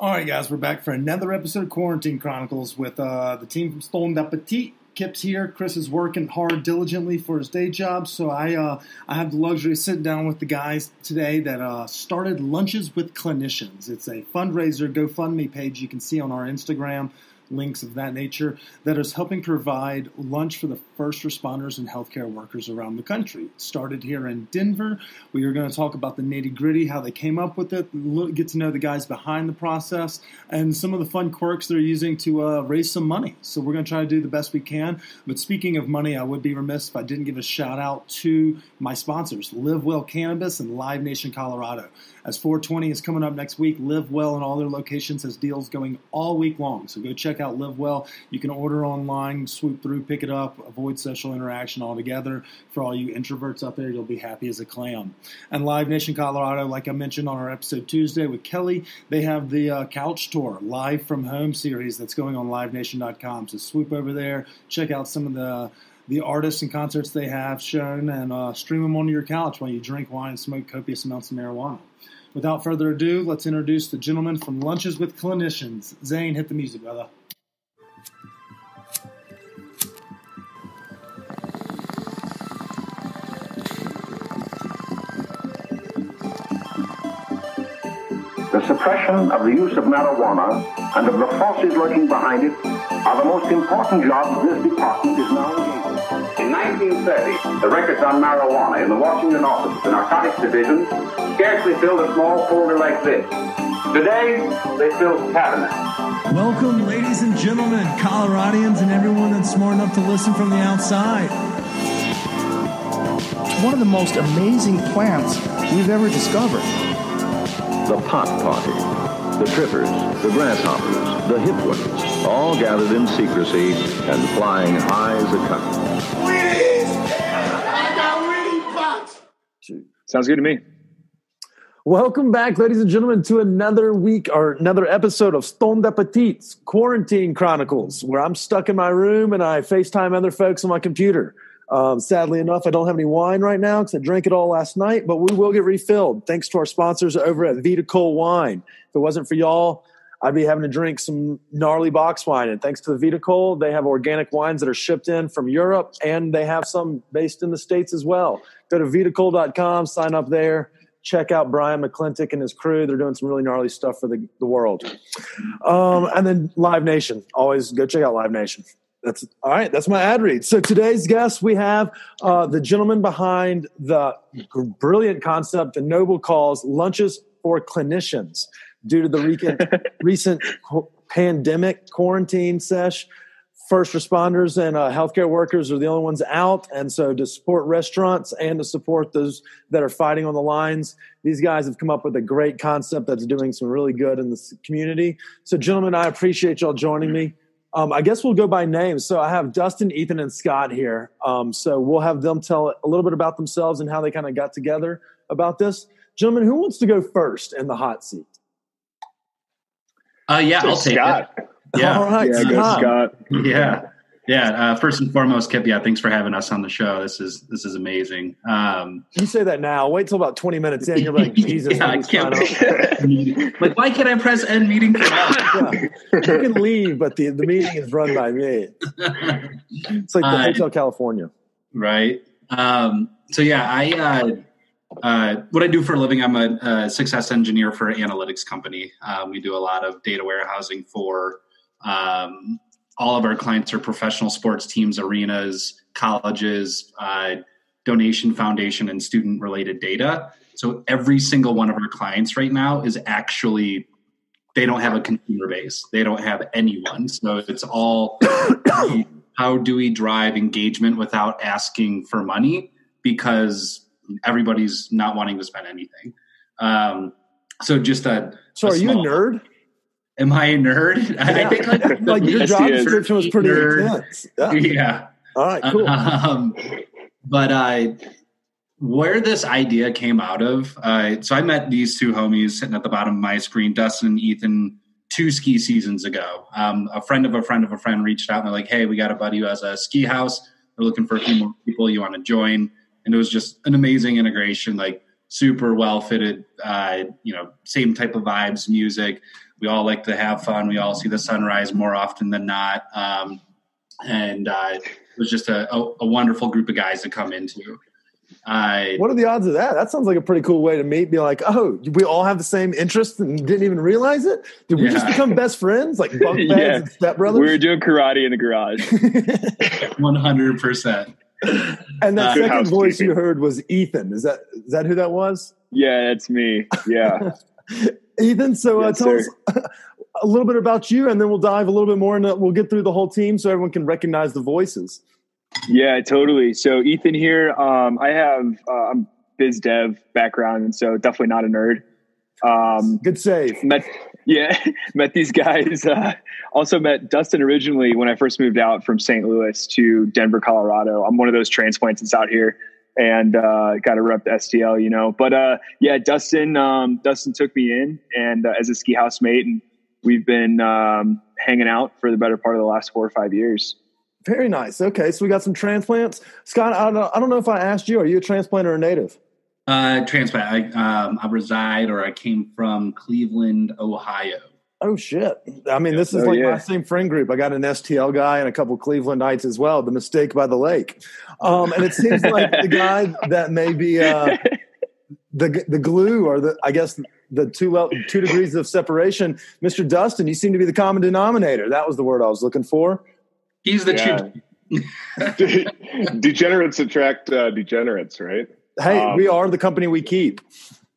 All right, guys, we're back for another episode of Quarantine Chronicles with the team from Stone d'Appetit. Kip's here. Chris is working hard diligently for his day job, so I have the luxury of sitting down with the guys today that started Lunches with Clinicians. It's a fundraiser GoFundMe page you can see on our Instagram, links of that nature, that is helping provide lunch for the first responders and healthcare workers around the country. It started here in Denver. We are going to talk about the nitty-gritty, how they came up with it, get to know the guys behind the process, and some of the fun quirks they're using to raise some money. So we're going to try to do the best we can. But speaking of money, I would be remiss if I didn't give a shout-out to my sponsors, Live Well Cannabis and Live Nation Colorado. As 420 is coming up next week, Live Well in all their locations has deals going all week long. So go check out Live Well. You can order online, swoop through, pick it up, avoid social interaction altogether. For all you introverts out there, you'll be happy as a clam. And Live Nation Colorado, like I mentioned on our episode Tuesday with Kelly, they have the Couch Tour Live from Home series that's going on livenation.com. So swoop over there, check out some of the artists and concerts they have shown, and stream them onto your couch while you drink wine and smoke copious amounts of marijuana. Without further ado, let's introduce the gentleman from Lunches with Clinicians. Zane, hit the music, brother. The suppression of the use of marijuana and of the forces lurking behind it are the most important jobs this department is now engaged in. In 1930, the records on marijuana in the Washington office of the Narcotics Division scarcely filled a small folder like this. Today, they fill cabinets. Welcome, ladies and gentlemen, Coloradians, and everyone that's smart enough to listen from the outside. It's one of the most amazing plants we've ever discovered. The pot party, the trippers, the grasshoppers, the hip ones, all gathered in secrecy and flying high as a kite. Sounds good to me. Welcome back, ladies and gentlemen, to another week or another episode of Stone d'Appetit's Quarantine Chronicles, where I'm stuck in my room and I FaceTime other folks on my computer. Sadly enough, I don't have any wine right now because I drank it all last night, but we will get refilled thanks to our sponsors over at Vita Cole Wine. If it wasn't for y'all, I'd be having to drink some gnarly box wine. And thanks to the Vita Cole, they have organic wines that are shipped in from Europe, and they have some based in the States as well. Go to vitacole.com, sign up there. Check out Brian McClintock and his crew. They're doing some really gnarly stuff for the world. And then Live Nation. Always go check out Live Nation. That's all right. That's my ad read. So today's guest, we have the gentleman behind the brilliant concept, the noble cause, Lunches for Clinicians. Due to the recent pandemic quarantine sesh, first responders and healthcare workers are the only ones out. And so to support restaurants and to support those that are fighting on the lines, these guys have come up with a great concept that's doing some really good in this community. So gentlemen, I appreciate y'all joining me. I guess we'll go by names. So I have Dustin, Ethan, and Scott here. So we'll have them tell a little bit about themselves and how they kind of got together about this. Gentlemen, who wants to go first in the hot seat? Yeah, I'll take Scott. it. Yeah. All right, Yeah, go Scott. Yeah. First and foremost, Kip, thanks for having us on the show. This is amazing. You say that now. Wait till about 20 minutes in. You're like, Jesus. I can't. Like, why can't I press end meeting? Yeah. You can leave, but the meeting is run by me. It's like the Hotel California. Right. So yeah, what I do for a living, I'm a success engineer for an analytics company. We do a lot of data warehousing for all of our clients are professional sports teams, arenas, colleges, donation, foundation, and student-related data. So every single one of our clients right now is actually, they don't have a consumer base. They don't have anyone. So it's all, how do we drive engagement without asking for money? Because everybody's not wanting to spend anything. So just a So are you a nerd? Am I a nerd? Yeah. I think like your job description was pretty intense. Yeah. All right, cool. But where this idea came out of, so I met these two homies sitting at the bottom of my screen, Dustin and Ethan, 2 ski seasons ago. A friend of a friend of a friend reached out and they're like, hey, we got a buddy who has a ski house. We're looking for a few more people. You want to join? And it was just an amazing integration, like super well fitted, same type of vibes, music. We all like to have fun. We all see the sunrise more often than not. And it was just a wonderful group of guys to come into. What are the odds of that? That sounds like a pretty cool way to meet. Be like, oh, we all have the same interests and didn't even realize it? Did we just become best friends, like bunk beds and stepbrothers? We were doing karate in the garage. 100%. And that second voice you heard was Ethan. Is that who that was? Yeah, that's me. Yeah. Ethan, so tell us a little bit about you, and then we'll dive a little bit more, and we'll get through the whole team so everyone can recognize the voices. Yeah, totally. So Ethan here. I have I'm biz dev background, so definitely not a nerd. Good save. Met these guys. Also met Dustin originally when I first moved out from St. Louis to Denver, Colorado. I'm one of those transplants that's out here, and got to rep the STL, you know. But Dustin took me in and as a ski housemate, and we've been hanging out for the better part of the last 4 or 5 years. Very nice. Okay, so we got some transplants. Scott, I don't know if I asked you, are you a transplant or a native? Transplant. I reside, or I came from Cleveland, Ohio. Oh, shit. I mean, this is my same friend group. I got an STL guy and a couple of Clevelandites as well, the Mistake by the Lake. And it seems like the guy that may be the glue, or the two degrees of separation, Mr. Dustin, you seem to be the common denominator. That was the word I was looking for. He's the Degenerates attract degenerates, right? Hey, we are the company we keep.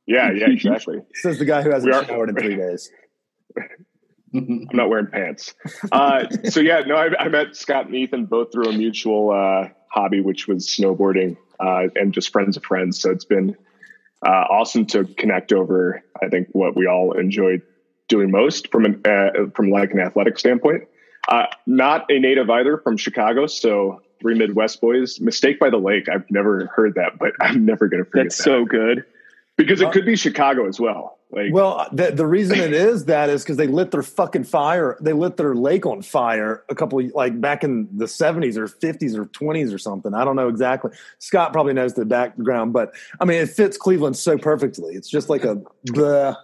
Yeah, exactly. Says the guy who hasn't showered in 3 days. I'm not wearing pants. I met Scott and Ethan both through a mutual hobby, which was snowboarding, and just friends of friends. So it's been awesome to connect over, I think, what we all enjoy doing most from like an athletic standpoint. Not a native either, from Chicago. So 3 Midwest boys. Mistake by the Lake. I've never heard that, but I'm never going to forget that. That's so good. Because it could be Chicago as well. The reason it is that is because they lit their fucking fire. They lit their lake on fire back in the 70s or 50s or 20s or something. I don't know exactly. Scott probably knows the background, but I mean, it fits Cleveland so perfectly. It's just like a bleh.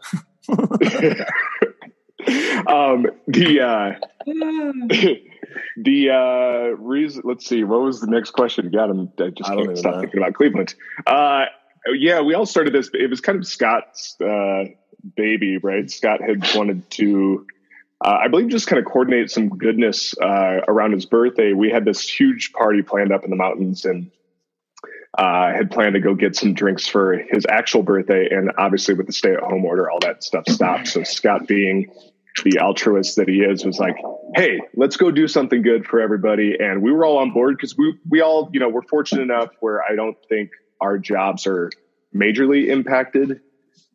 The reason, let's see, what was the next question? God, I just can't stop thinking about Cleveland. We all started this. It was kind of Scott's baby, right? Scott had wanted to, I believe, just kind of coordinate some goodness around his birthday. We had this huge party planned up in the mountains, and had planned to go get some drinks for his actual birthday. And obviously with the stay-at-home order, all that stuff stopped. So Scott, being the altruist that he is, was like, hey, let's go do something good for everybody. And we were all on board because we all, we're fortunate enough where I don't think our jobs are majorly impacted.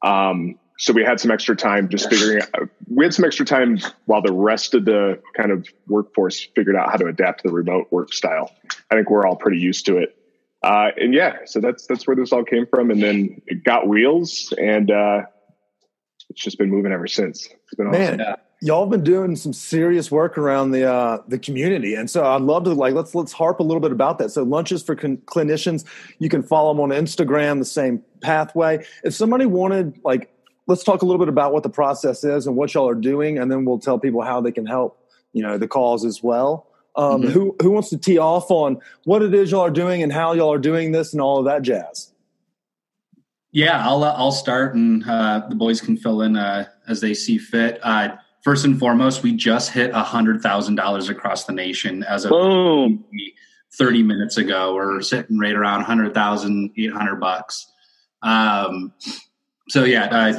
So we had some extra time just figuring out, we had some extra time while the rest of the kind of workforce figured out how to adapt to the remote work style. I think we're all pretty used to it. So that's where this all came from. And then it got wheels, and it's just been moving ever since. It's been awesome. Man, y'all have been doing some serious work around the community. And so I'd love to let's harp a little bit about that. So Lunches for Clinicians, you can follow them on Instagram, the same pathway. If somebody wanted, let's talk a little bit about what the process is and what y'all are doing, and then we'll tell people how they can help, the cause as well. Who wants to tee off on what it is y'all are doing and how y'all are doing this and all of that jazz? Yeah, I'll start, and the boys can fill in as they see fit. First and foremost, we just hit $100,000 across the nation as of 30 minutes ago. We're sitting right around $100,800.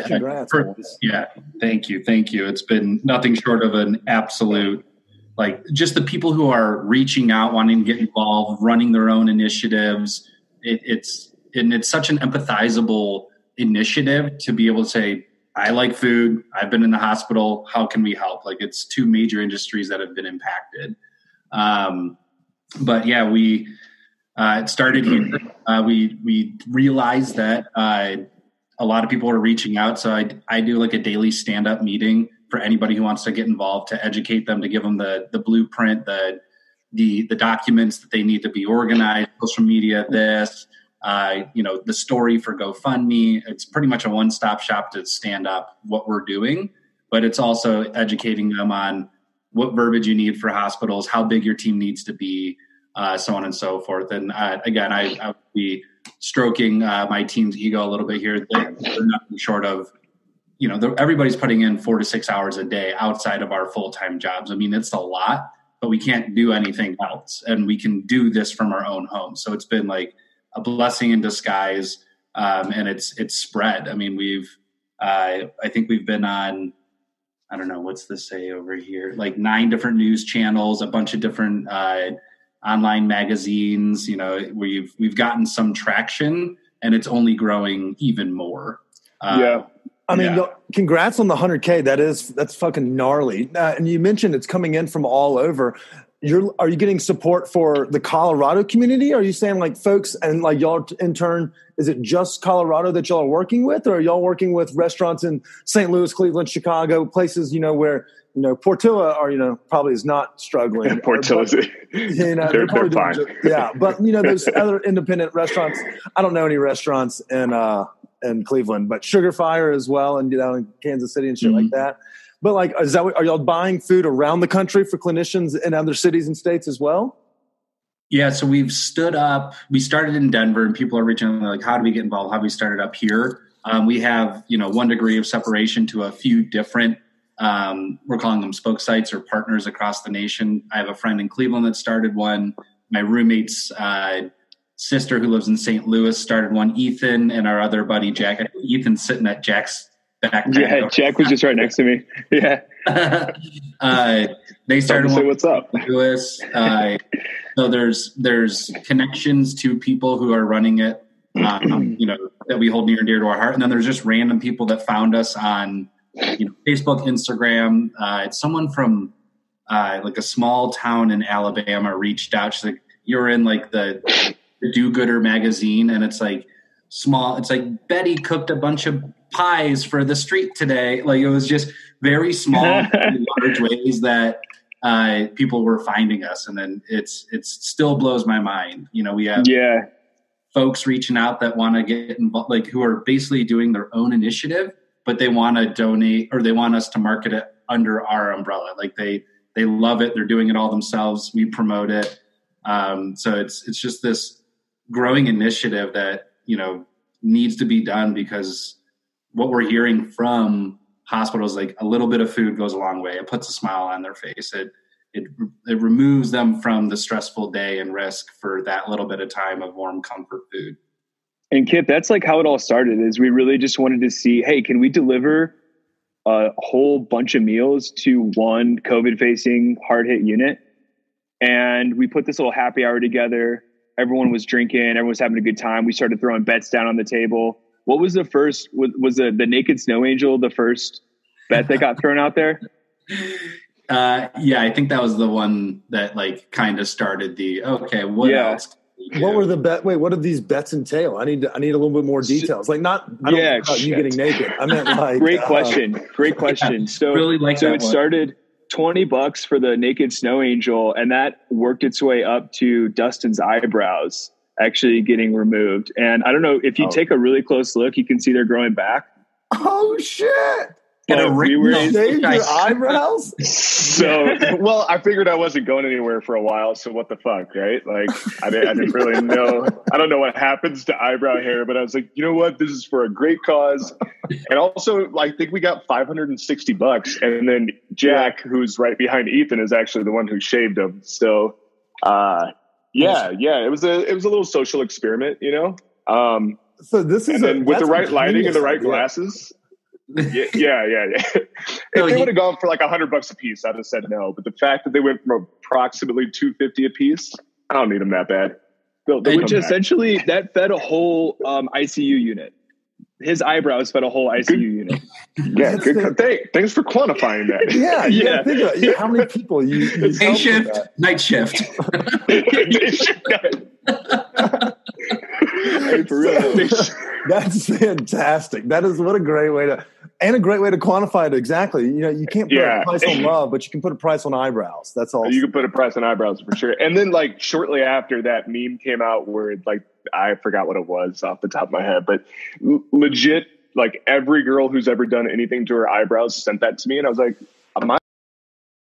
Congrats, thank you. It's been nothing short of an absolute, just the people who are reaching out, wanting to get involved, running their own initiatives. It's such an empathizable initiative to be able to say, I like food. I've been in the hospital. How can we help? It's two major industries that have been impacted. We it started here. We realized that a lot of people are reaching out. So I do a daily stand-up meeting for anybody who wants to get involved, to educate them, to give them the blueprint, the documents that they need to be organized, social media, the story for GoFundMe. It's pretty much a one-stop shop to stand up what we're doing. but it's also educating them on what verbiage you need for hospitals, how big your team needs to be, so on and so forth. And again, I would be stroking my team's ego a little bit here. They're nothing short of, everybody's putting in 4 to 6 hours a day outside of our full-time jobs. I mean, it's a lot, but we can't do anything else. And we can do this from our own home. So it's been like a blessing in disguise. And it's spread. I mean, I think we've been on, I don't know, what's this say over here? Like 9 different news channels, a bunch of different online magazines. We've gotten some traction, and it's only growing even more. I mean, congrats on the 100K. That's fucking gnarly. And you mentioned it's coming in from all over. Are you getting support for the Colorado community? Are you saying like folks and like y'all in turn, is it just Colorado that y'all are working with, or are y'all working with restaurants in St. Louis, Cleveland, Chicago, places, where, Portilla probably is not struggling. Portilla's, they're fine. But those other independent restaurants, I don't know any restaurants in Cleveland, but Sugar Fire as well, and down in Kansas City and shit like that. But like, are y'all buying food around the country for clinicians in other cities and states as well? Yeah, so we've stood up. We started in Denver, and people are reaching out like, how do we get involved? How do we start it up here? We have 1 degree of separation to a few different, we're calling them spoke sites or partners across the nation. I have a friend in Cleveland that started one. My roommate's sister who lives in St. Louis started one. Ethan and our other buddy Jack. Ethan's sitting at Jack's back. Yeah, Jack was just right next to me. Yeah. They started one. Say what's up. Louis. So there's connections to people who are running it, that we hold near and dear to our heart. And then there's just random people that found us on Facebook, Instagram. It's someone from like a small town in Alabama reached out. She's like, you're in like the Do-Gooder magazine, and it's like small. It's like Betty cooked a bunch of pies for the street today. Like it was just very small, large ways that people were finding us, and then it's still blows my mind. We have folks reaching out that want to get involved, like who are basically doing their own initiative, but they want to donate or they want us to market it under our umbrella. Like they love it. They're doing it all themselves. We promote it. So it's just this growing initiative that, needs to be done, because what we're hearing from hospitals, like a little bit of food goes a long way. It puts a smile on their face. It removes them from the stressful day and risk for that little bit of time of warm comfort food. And Kip, that's like how it all started, is we really just wanted to see, hey, can we deliver a whole bunch of meals to one COVID facing hard hit unit? And we put this little happy hour together. Everyone was drinking. Everyone was having a good time. We started throwing bets down on the table. What was the first? Was the Naked Snow Angel the first bet that got thrown out there? I think that was the one that like kind of started the what else? What were the bet? Wait, what did these bets entail? I need a little bit more details. Like I don't care about you getting naked. I meant like Great question. Yeah, So really like so that it one. started $20 for the Naked Snow Angel, and that worked its way up to Dustin's eyebrows actually getting removed. And I don't know if you take a really close look, you can see they're growing back. Oh shit! We were shaved your eyebrows. So, well, I figured I wasn't going anywhere for a while. So what the fuck, right? Like, I didn't really know. I don't know what happens to eyebrow hair, but I was like, you know what? This is for a great cause. And also, I think we got $560. And then Jack, who's right behind Ethan, is actually the one who shaved him. So, it was a little social experiment, So this is with the right lighting and the right glasses. Yeah. If they would have gone for like $100 a piece, I'd have said no. But the fact that they went from approximately $250 a piece, I don't need them that bad. Which essentially that fed a whole ICU unit. His eyebrows fed a whole ICU unit. Yeah, good. Thanks for quantifying that. Yeah. Think about how many people you day shift, night shift. Hey, for real. That's fantastic. That is what a great way to quantify it. Exactly. You can't put a price on love, but you can put a price on eyebrows. That's all. You can put a price on eyebrows for sure. And then like shortly after that meme came out where like, I forgot what it was off the top of my head, but legit like every girl who's ever done anything to her eyebrows sent that to me, and I was like,